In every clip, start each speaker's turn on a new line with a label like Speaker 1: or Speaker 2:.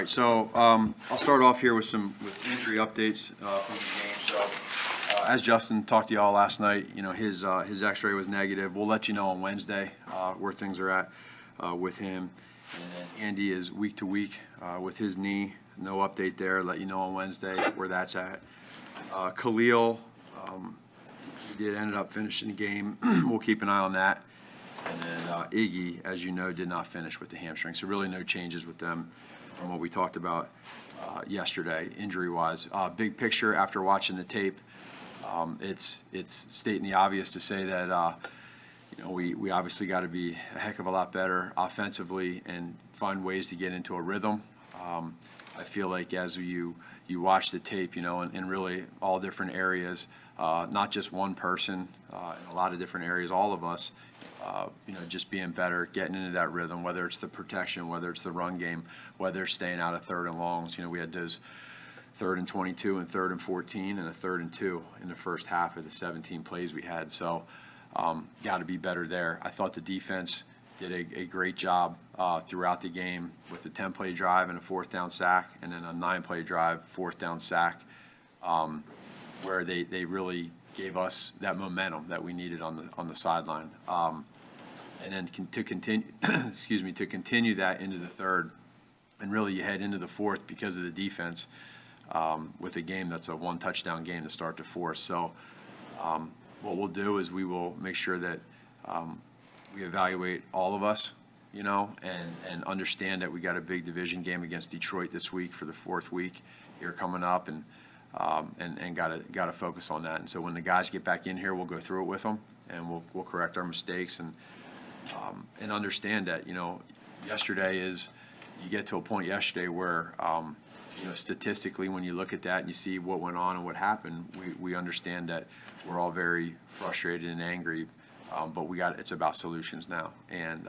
Speaker 1: right, so I'll start off here with injury updates from the game. So as Justin talked to y'all last night, his X-ray was negative. We'll let you know on Wednesday where things are at with him. And then Andy is week to week with his knee. No update there. Let you know on Wednesday where that's at. Khalil, he ended up finishing the game. We'll keep an eye on that. And then Iggy, as you know, did not finish with the hamstring. So really no changes with them from what we talked about yesterday, injury-wise. Big picture, after watching the tape, it's stating the obvious to say that we obviously got to be a heck of a lot better offensively and find ways to get into a rhythm. I feel like as you watch the tape, in really all different areas, not just one person, in a lot of different areas, all of us, just being better, getting into that rhythm, whether it's the protection, whether it's the run game, whether it's staying out of third and longs. We had those 3rd and 22 and 3rd and 14 and a 3rd and 2 in the first half of the 17 plays we had. So got to be better there. I thought the defense did a great job throughout the game with a 10-play drive and a 4th down sack, and then a 9-play drive, 4th down sack, where they really gave us that momentum that we needed on the sideline. And then to continue, to continue that into the third, and really you head into the fourth because of the defense with a game that's a 1-touchdown game to start the fourth. So what we'll do is we will make sure that we evaluate all of us, and understand that we got a big division game against Detroit this week for the 4th week here coming up, and got to focus on that. And so when the guys get back in here, we'll go through it with them, and we'll correct our mistakes, and understand that yesterday is, you get to a point yesterday where statistically when you look at that and you see what went on and what happened, we understand that we're all very frustrated and angry, but it's about solutions now, and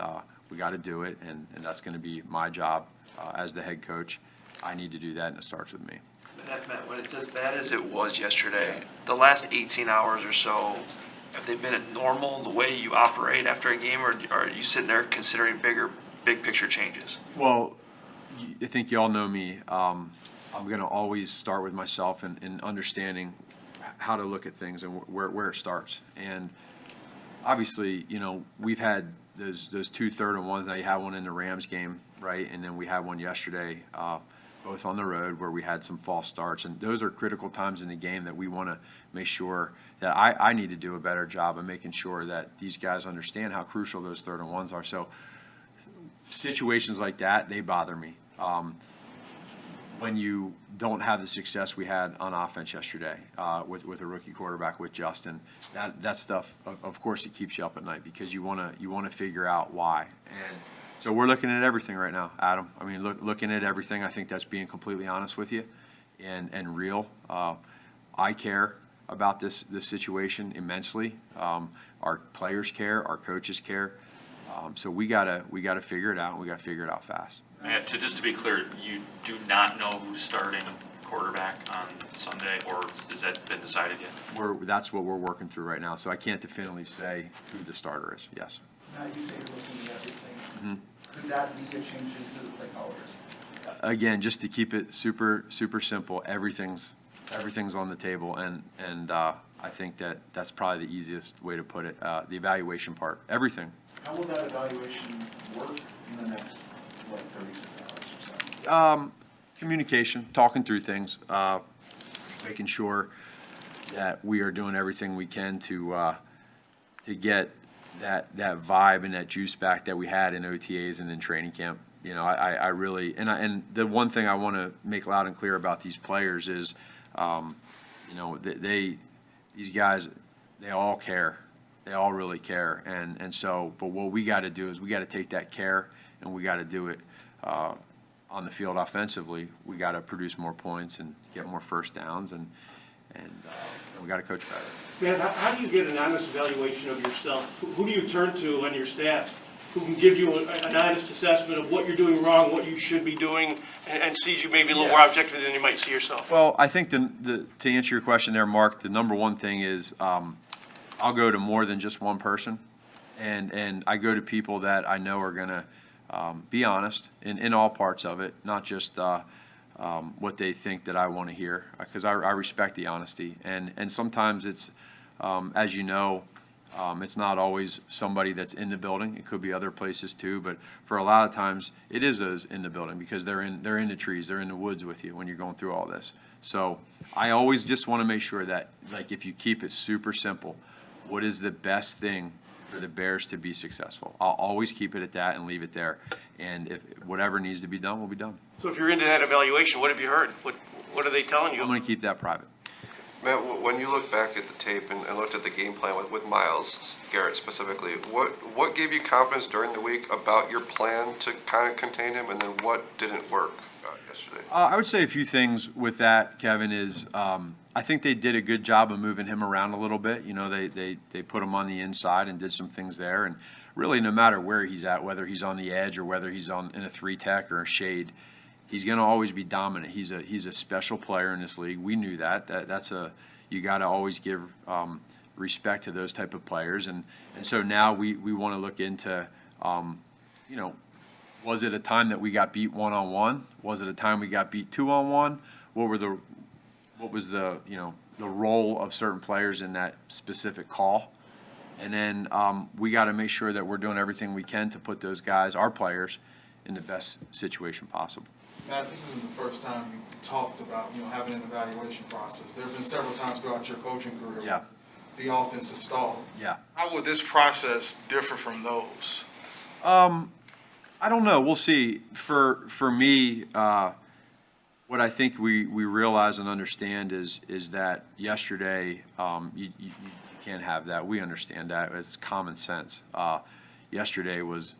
Speaker 1: we got to do it, and that's going to be my job as the head coach. I need to do that, and it starts with me.
Speaker 2: Matt, when it's as bad as it was yesterday, the last 18 hours or so, have they been normal the way you operate after a game, or are you sitting there considering big picture changes?
Speaker 1: Well, I think you all know me. I'm going to always start with myself and understanding how to look at things and where it starts. And obviously, we've had those 2 3rd and 1s. Now you had one in the Rams game, right? And then we had one yesterday, both on the road, where we had some false starts. And those are critical times in the game that we want to make sure that I need to do a better job of making sure that these guys understand how crucial those 3rd and 1s are. So situations like that, they bother me. When you don't have the success we had on offense yesterday with a rookie quarterback, with Justin, that stuff, of course, it keeps you up at night because you want to figure out why. And so we're looking at everything right now, Adam. I mean, looking at everything. I think that's being completely honest with you and real. I care about this situation immensely. Our players care. Our coaches care. So we gotta figure it out. And we gotta figure it out fast.
Speaker 3: Matt, just to be clear, you do not know who's starting quarterback on Sunday, or has that been decided yet?
Speaker 1: That's what we're working through right now. So I can't definitively say who the starter is. Yes.
Speaker 4: Now you say you're looking at everything.
Speaker 1: Mm-hmm.
Speaker 4: Could that be a change into the play callers?
Speaker 1: Again, just to keep it super simple, everything's on the table, and I think that's probably the easiest way to put it. The evaluation part, everything.
Speaker 4: How will that evaluation work in the next 36 hours or so?
Speaker 1: Communication, talking through things, making sure that we are doing everything we can to get that vibe and that juice back that we had in OTAs and in training camp. I really, and the one thing I want to make loud and clear about these players is, these guys, they all care. They all really care. And so, but what we got to do is we got to take that care and we got to do it on the field offensively. We got to produce more points and get more first downs, and we got to coach better.
Speaker 5: Man, how do you get an honest evaluation of yourself? Who do you turn to on your staff who can give you an honest assessment of what you're doing wrong, what you should be doing, and sees you maybe a little more objectively than you might see yourself?
Speaker 1: Well, I think to answer your question there, Mark, the number one thing is I'll go to more than just one person, and I go to people that I know are going to be honest in all parts of it, not just what they think that I want to hear, because I respect the honesty. And sometimes it's, as you know, it's not always somebody that's in the building. It could be other places too, but for a lot of times it is those in the building because they're in the trees, they're in the woods with you when you're going through all this. So I always just want to make sure that, like, if you keep it super simple, what is the best thing for the Bears to be successful? I'll always keep it at that and leave it there. And if whatever needs to be done will be done.
Speaker 5: So if you're into that evaluation, what have you heard? What are they telling you?
Speaker 1: I'm going to keep that private.
Speaker 6: Matt, when you look back at the tape and looked at the game plan with Myles Garrett specifically, what gave you confidence during the week about your plan to kind of contain him, and then what didn't work yesterday?
Speaker 1: I would say a few things with that, Kevin, is I think they did a good job of moving him around a little bit. You know, they put him on the inside and did some things there. And really, no matter where he's at, whether he's on the edge or whether he's in a 3-tech or a shade, he's going to always be dominant. He's a special player in this league. We knew that. You got to always give respect to those type of players. And so now we want to look into, you know, was it a time that we got beat 1-on-1? Was it a time we got beat 2-on-1? What was the the role of certain players in that specific call? And then we got to make sure that we're doing everything we can to put those guys, our players, in the best situation possible.
Speaker 7: Matt, this isn't the first time you talked about, having an evaluation process. There have been several times throughout your coaching career
Speaker 1: Yeah.
Speaker 7: where the offense has stalled.
Speaker 1: Yeah.
Speaker 7: How would this process differ from those?
Speaker 1: I don't know. We'll see. For me, what I think we realize and understand is that yesterday you can't have that. We understand that. It's common sense. Yesterday was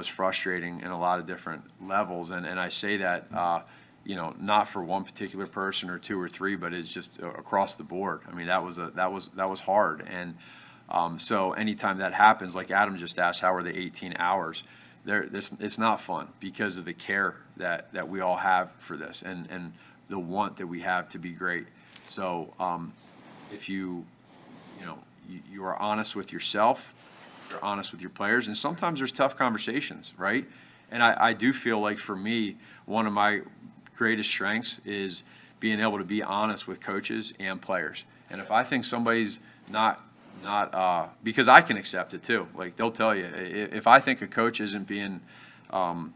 Speaker 1: frustrating in a lot of different levels, and I say that not for one particular person or two or three, but it's just across the board. I mean, that was hard, and so anytime that happens, like Adam just asked, how are the 18 hours? It's not fun because of the care that we all have for this and the want that we have to be great. So if you are honest with yourself, you're honest with your players, and sometimes there's tough conversations, right? And I do feel like for me, one of my greatest strengths is being able to be honest with coaches and players. And if I think somebody's not because I can accept it too. Like, they'll tell you, if I think a coach isn't being, it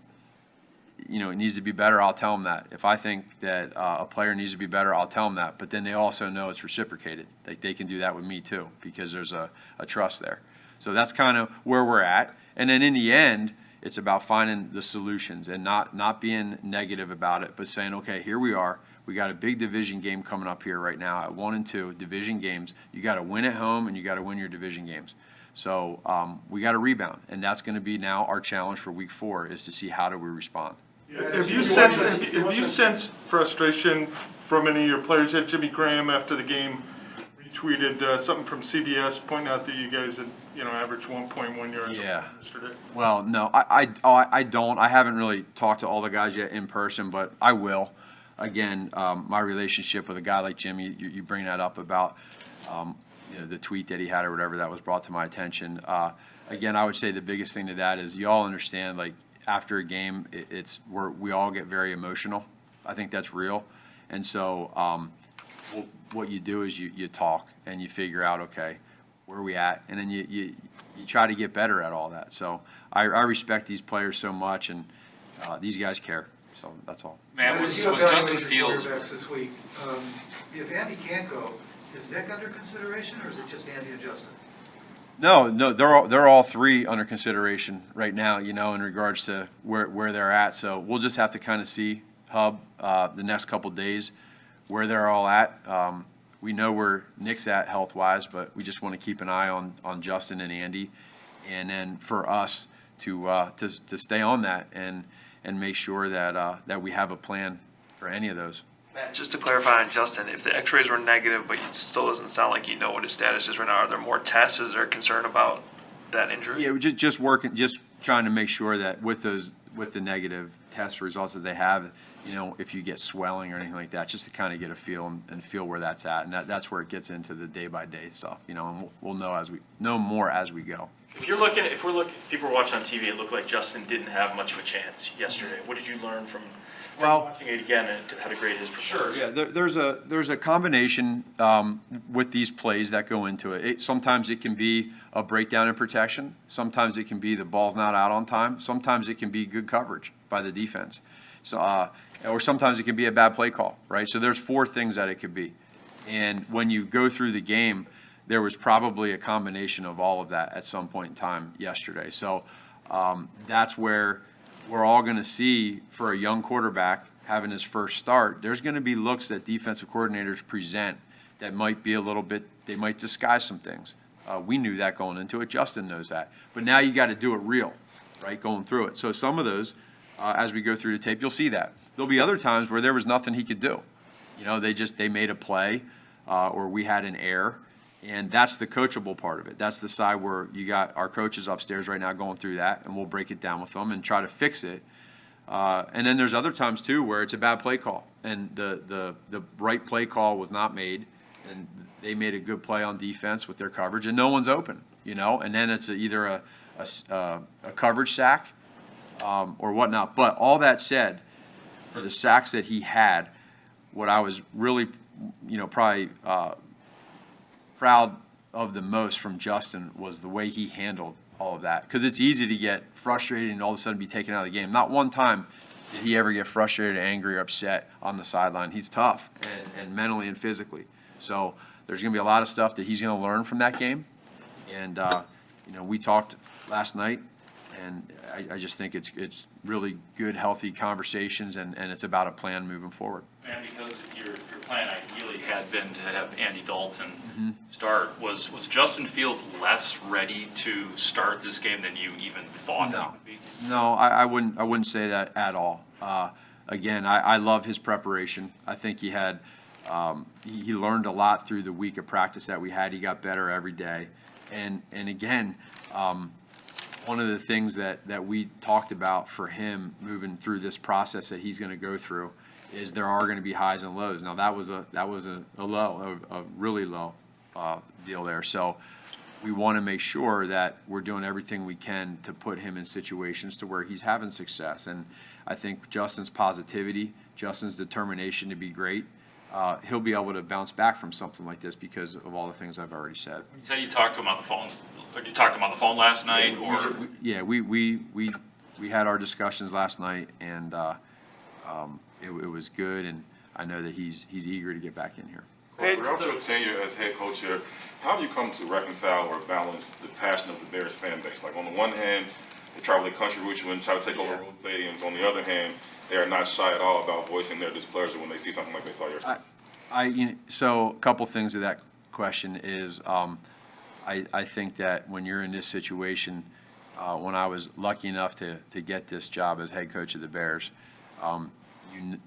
Speaker 1: needs to be better, I'll tell them that. If I think that a player needs to be better, I'll tell them that. But then they also know it's reciprocated. Like, they can do that with me too because there's a trust there. So that's kind of where we're at. And then in the end, it's about finding the solutions and not being negative about it, but saying, okay, here we are. We got a big division game coming up here right now at 1 and 2 division games. You got to win at home and you got to win your division games. So we got to rebound, and that's going to be now our challenge for week 4 is to see how do we respond.
Speaker 8: Have you sensed frustration from any of your players? Had Jimmy Graham after the game retweeted something from CBS pointing out that you guys had averaged 1.1 yards yesterday?
Speaker 1: Well, no, I don't. I haven't really talked to all the guys yet in person, but I will. Again, my relationship with a guy like Jimmy, you bring that up about the tweet that he had or whatever that was brought to my attention. Again, I would say the biggest thing to that is you all understand, like, after a game, we all get very emotional. I think that's real. And so what you do is you talk and you figure out, okay, where are we at? And then you try to get better at all that. So I respect these players so much, and these guys care. So that's all.
Speaker 3: Man, was
Speaker 9: You
Speaker 3: Justin
Speaker 9: evaluate
Speaker 3: Fields?
Speaker 9: your quarterbacks this week. If Andy can't go, is Nick under consideration, or is it just Andy and Justin?
Speaker 1: No, they're all three under consideration right now, in regards to where they're at. So we'll just have to kind of see, Hub, the next couple days where they're all at. We know where Nick's at health-wise, but we just want to keep an eye on Justin and Andy, and then for us to stay on that and make sure that we have a plan for any of those.
Speaker 2: Matt, just to clarify on Justin, if the x-rays were negative, but it still doesn't sound like you know what his status is right now, are there more tests? Is there concern about that injury?
Speaker 1: Yeah, we're just trying to make sure that with the negative test results that they have, you know, if you get swelling or anything like that, just to kind of get a feel and feel where that's at. And that's where it gets into the day-by-day stuff, you know, and we'll know more as we go.
Speaker 10: If we're looking, people were watching on TV, it looked like Justin didn't have much of a chance yesterday. What did you learn from watching it again and how to grade his performance?
Speaker 1: Yeah, there's a combination with these plays that go into it. Sometimes it can be a breakdown in protection. Sometimes it can be the ball's not out on time. Sometimes it can be good coverage by the defense. So, or sometimes it can be a bad play call, right? So there's 4 things that it could be. And when you go through the game, there was probably a combination of all of that at some point in time yesterday. So that's where we're all going to see, for a young quarterback having his first start, there's going to be looks that defensive coordinators present that might be a little bit, they might disguise some things. We knew that going into it. Justin knows that. But now you got to do it real, right, going through it. So some of those, as we go through the tape, you'll see that. There'll be other times where there was nothing he could do. You know, they made a play or we had an error. And that's the coachable part of it. That's the side where you got our coaches upstairs right now going through that, and we'll break it down with them and try to fix it. And then there's other times, too, where it's a bad play call, and the right play call was not made, and they made a good play on defense with their coverage, and no one's open, you know, and then it's either a coverage sack or whatnot. But all that said, for the sacks that he had, what I was really, you know, probably proud of the most from Justin was the way he handled all of that. Because it's easy to get frustrated and all of a sudden be taken out of the game. Not one time did he ever get frustrated, angry, or upset on the sideline. He's tough, and mentally and physically. So there's going to be a lot of stuff that he's going to learn from that game. And, you know, we talked last night, and I just think it's really good, healthy conversations, and it's about a plan moving forward.
Speaker 3: And because your plan ideally had been to have Andy Dalton start, was Justin Fields less ready to start this game than you even thought he would be?
Speaker 1: No, I wouldn't say that at all. Again, I love his preparation. I think he had he learned a lot through the week of practice that we had. He got better every day, and again. One of the things that we talked about for him moving through this process that he's going to go through is there are going to be highs and lows. Now that was a low, a really low deal there. So we want to make sure that we're doing everything we can to put him in situations to where he's having success. And I think Justin's positivity, Justin's determination to be great, he'll be able to bounce back from something like this because of all the things I've already said.
Speaker 3: You said you talked to him on the phone. Did you talk to him on the phone last night, or?
Speaker 1: Yeah, we had our discussions last night, and it was good, and I know that he's eager to get back in here.
Speaker 11: Throughout your tenure as head coach here, how have you come to reconcile or balance the passion of the Bears fan base? Like, on the one hand, they travel the country with you and try to take over road stadiums. On the other hand, they are not shy at all about voicing their displeasure when they see something like they saw yesterday.
Speaker 1: So a couple things to that question is, I think that when you're in this situation, when I was lucky enough to get this job as head coach of the Bears,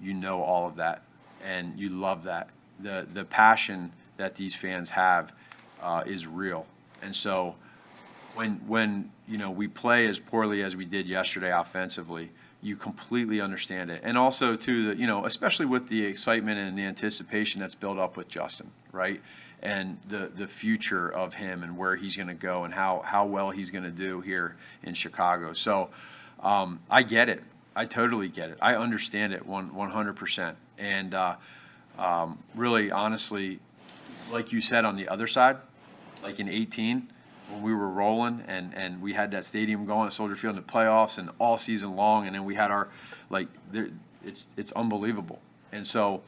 Speaker 1: you know all of that, and you love that. The passion that these fans have is real. And so when you know, we play as poorly as we did yesterday offensively, you completely understand it. And also, too, you know, especially with the excitement and the anticipation that's built up with Justin, right? And the future of him and where he's going to go and how well he's going to do here in Chicago. So I get it. I totally get it. I understand it 100%. And really, honestly, like you said, on the other side, like in 18, when we were rolling and we had that stadium going at Soldier Field in the playoffs and all season long, and then we had our, like, it's unbelievable. And so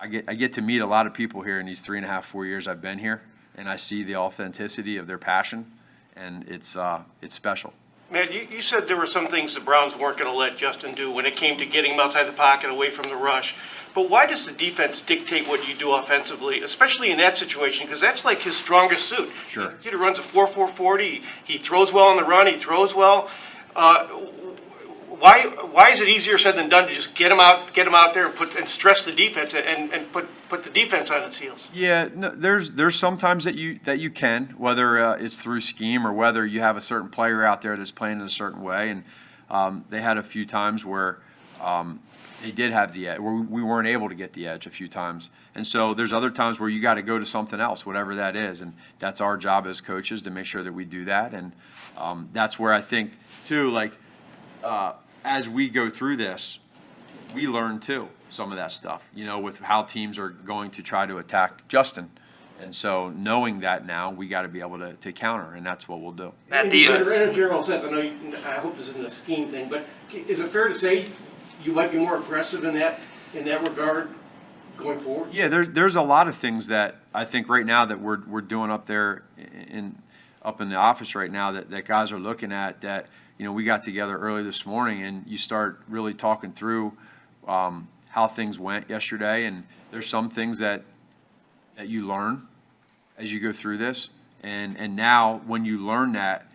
Speaker 1: I get to meet a lot of people here in these 3.5, 4 years I've been here, and I see the authenticity of their passion, and it's special.
Speaker 5: Matt, you said there were some things the Browns weren't going to let Justin do when it came to getting him outside the pocket, away from the rush. But why does the defense dictate what you do offensively, especially in that situation? Because that's like his strongest suit.
Speaker 1: Sure.
Speaker 5: The kid who runs a 4.40, he throws well on the run, he throws well. Why is it easier said than done to just get him out there and stress the defense and put the defense on its heels?
Speaker 1: Yeah, no, there's sometimes that you can, whether it's through scheme or whether you have a certain player out there that's playing in a certain way. And they had a few times where they did have the edge. We weren't able to get the edge a few times. And so there's other times where you got to go to something else, whatever that is. And that's our job as coaches to make sure that we do that. And that's where I think, too, like, as we go through this, we learn, too, some of that stuff, you know, with how teams are going to try to attack Justin. And so knowing that now, we got to be able to counter, and that's what we'll do.
Speaker 2: Matt,
Speaker 5: In a general sense, I know, I hope this isn't a scheme thing, but is it fair to say you might be more aggressive in that regard going forward?
Speaker 1: Yeah, there's a lot of things that I think right now that we're doing up there up in the office right now that guys are looking at that, you know, we got together early this morning and you start really talking through how things went yesterday, and there's some things that you learn as you go through this, and now when you learn that,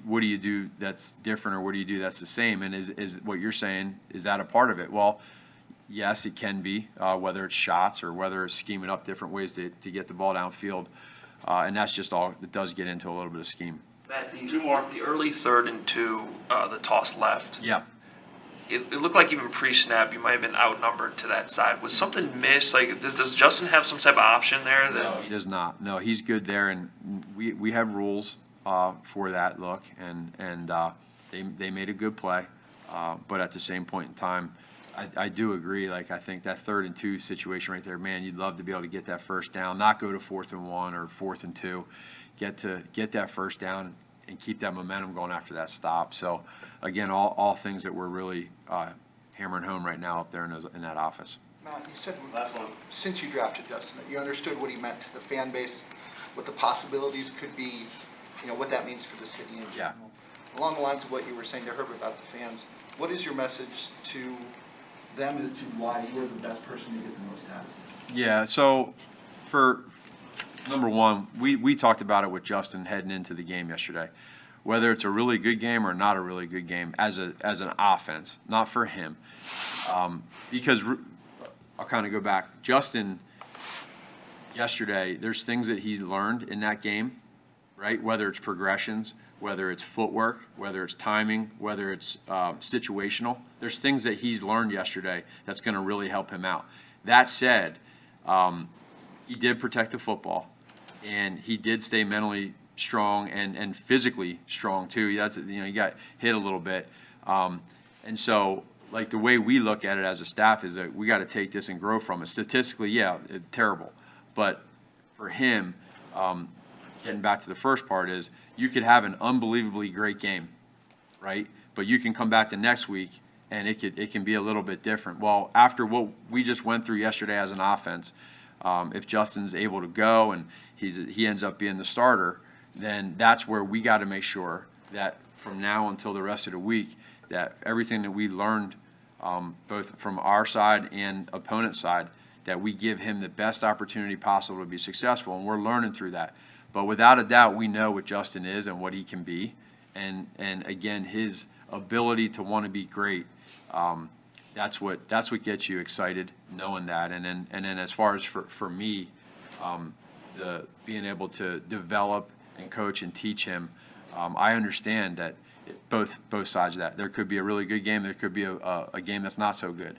Speaker 1: what do you do that's different, or what do you do that's the same? And is what you're saying, is that a part of it? Well, yes, it can be, whether it's shots or whether it's scheming up different ways to get the ball downfield, and that's just all. It does get into a little bit of scheme.
Speaker 2: Matt, the early 3rd and 2, the toss left.
Speaker 1: Yeah.
Speaker 2: It looked like even pre-snap you might have been outnumbered to that side. Was something missed? Like, does Justin have some type of option there?
Speaker 1: No, he does not. No, he's good there, and we have rules for that look, and they made a good play, but at the same point in time, I do agree. Like, I think that 3rd and 2 situation right there, man, you'd love to be able to get that first down, not go to 4th and 1 or 4th and 2, get that first down and keep that momentum going after that stop. So, again, all things that we're really hammering home right now up there in that office.
Speaker 12: Matt, you said since you drafted Justin that you understood what he meant to the fan base, what the possibilities could be, you know, what that means for the city in general.
Speaker 1: Yeah.
Speaker 12: Along the lines of what you were saying to Herbert about the fans, what is your message to them as to why you're the best person to get the most out of it?
Speaker 1: Yeah, so for number one, we talked about it with Justin heading into the game yesterday. Whether it's a really good game or not a really good game as an offense, not for him. Because I'll kind of go back. Justin, yesterday, there's things that he's learned in that game, right? Whether it's progressions, whether it's footwork, whether it's timing, whether it's situational. There's things that he's learned yesterday that's going to really help him out. That said, he did protect the football, and he did stay mentally strong and physically strong too. He got hit a little bit, and so like the way we look at it as a staff is that we got to take this and grow from it. Statistically, yeah, terrible, but for him, getting back to the first part is you could have an unbelievably great game, right? But you can come back the next week and it can be a little bit different. Well, after what we just went through yesterday as an offense, if Justin's able to go and he ends up being the starter, then that's where we got to make sure that from now until the rest of the week, that everything that we learned, both from our side and opponent side, that we give him the best opportunity possible to be successful, and we're learning through that. But without a doubt, we know what Justin is and what he can be, and again, his ability to want to be great. That's what gets you excited, knowing that. And then as far as for me, the being able to develop and coach and teach him, I understand that both sides of that. There could be a really good game. There could be a game that's not so good,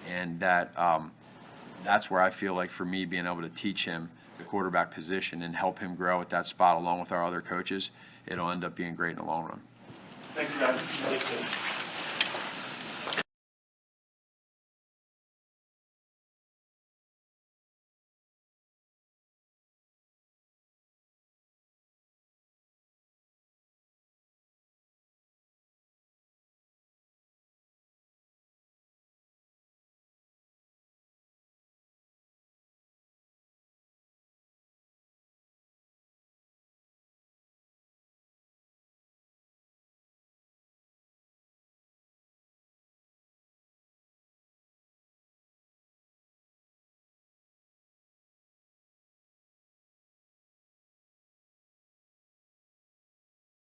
Speaker 1: and that's where I feel like for me being able to teach him the quarterback position and help him grow at that spot along with our other coaches, it'll end up being great in the long run.
Speaker 5: Thanks, guys.